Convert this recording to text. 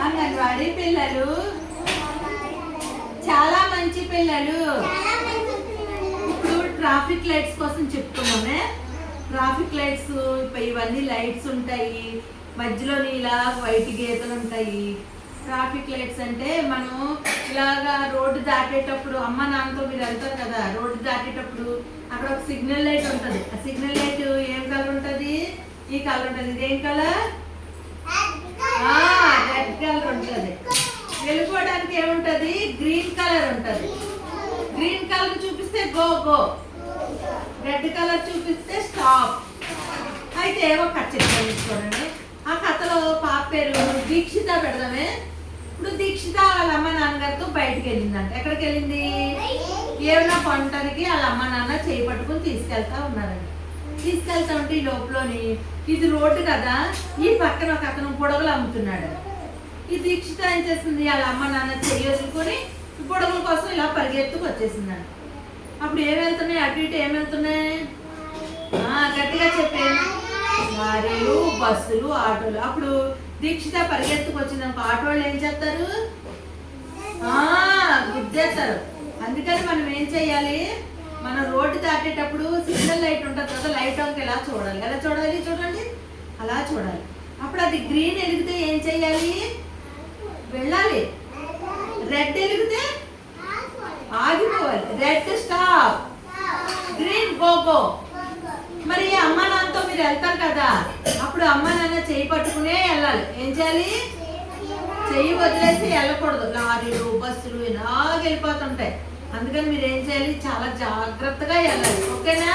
అంగన్వాడీ పిల్లలు చాలా మంచి పిల్లలు. ఇప్పుడు ట్రాఫిక్ లైట్స్ కోసం చెప్తున్నామే. ట్రాఫిక్ లైట్స్ ఇవన్నీ లైట్స్ ఉంటాయి, మధ్యలో ఇలా వైట్ గీతలు ఉంటాయి. ట్రాఫిక్ లైట్స్ అంటే మనం ఇలాగా రోడ్డు దాటేటప్పుడు అమ్మ నాన్నతో మీరు వెళ్తారు కదా, రోడ్డు దాటేటప్పుడు అక్కడ ఒక సిగ్నల్ లైట్ ఉంటుంది. ఆ సిగ్నల్ లైట్ ఏం కలర్ ఉంటుంది? ఈ కలర్ ఉంటుంది. ఇదేం కలర్? రెడ్ కలర్ ఉంటుంది. వెళ్ళిపోవడానికి ఏముంటుంది? గ్రీన్ కలర్ ఉంటుంది. గ్రీన్ కలర్ చూపిస్తే గో గో, రెడ్ కలర్ చూపిస్తే స్టాప్. అయితే ఒక కథ చెప్తాను చూడండి. ఆ కథలో పాప పేరు దీక్షిత పెడదామే. ఇప్పుడు దీక్షిత వాళ్ళ అమ్మ నాన్నగారితో బయటకు వెళ్ళిందంట. ఎక్కడికి వెళ్ళింది? ఏమైనా కొనటానికి వాళ్ళ అమ్మ నాన్న చేయి పట్టుకుని తీసుకెళ్తా ఉన్నారండి. తీసుకెళ్తా ఉంటే ఈ లోపలని ఇది రోడ్డు కదా, ఈ పక్కన ఒక అతను బుడగలు అమ్ముతున్నాడు. ఈ దీక్షిత ఏం చేస్తుంది? వాళ్ళ అమ్మ నాన్న చెయ్యి వదులుకొని బుడగల కోసం ఇలా పరిగెత్తుకు వచ్చేసిందండి. అప్పుడు ఏం వెళ్తున్నాయి? అటు ఇటు ఏం వెళ్తున్నాయి? గట్టిగా చెప్పాను. లారీలు, బస్సులు, ఆటోలు. అప్పుడు దీక్షిత పరిగెత్తుకు వచ్చిందనుకో, ఆటో వాళ్ళు ఏం చేస్తారు? గుద్దేస్తారు. అందుకని మనం ఏం చెయ్యాలి? మనం రోడ్డు దాటేటప్పుడు సిగ్నల్ లైట్ ఉంటుంది కదా, లైట్ ఆఫ్ ఎలా చూడాలి? ఎలా చూడాలి? చూడండి, అలా చూడాలి. అప్పుడు అది గ్రీన్ వెలిగితే ఏం చెయ్యాలి? వెళ్ళాలి. రెడ్ వెలిగితే ఆగిపోవాలి. Red stop, green go go. మరి అమ్మ నాన్నతో మీరు వెళ్తారు కదా, అప్పుడు అమ్మ నాన్న చెయ్యి పట్టుకునే వెళ్ళాలి. ఏం చేయాలి? చెయ్యి వదిలేసి వెళ్ళకూడదు. లారీలు, బస్సులు ఇలాగ వెళ్ళిపోతుంటాయి. అందుకని మీరు ఏం చేయాలి? చాలా జాగ్రత్తగా వెళ్ళాలి. ఓకేనా?